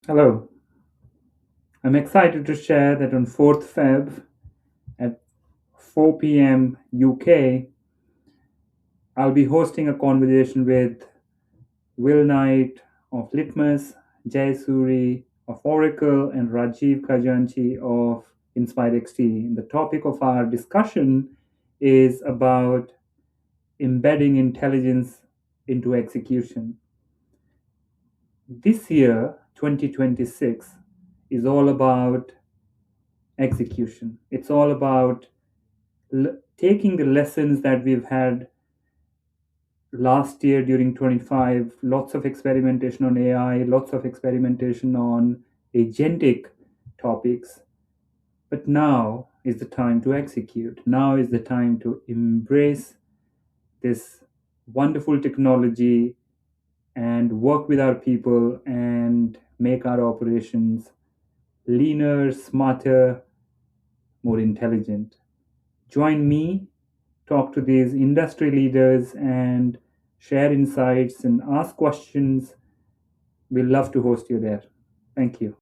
Hello, I'm excited to share that on 4th Feb at 4 p.m. UK, I'll be hosting a conversation with Will Knight of Litmus, Jay Suri of Oracle, and Rajeev Khazanchi of InspireXT. The topic of our discussion is about embedding intelligence into execution. This year, 2026, is all about execution. It's all about taking the lessons that we've had last year during 25, lots of experimentation on AI, lots of experimentation on agentic topics. But now is the time to execute. Now is the time to embrace this wonderful technology and work with our people and make our operations leaner, smarter, more intelligent. Join me, talk to these industry leaders, and share insights and ask questions. We'd love to host you there. Thank you.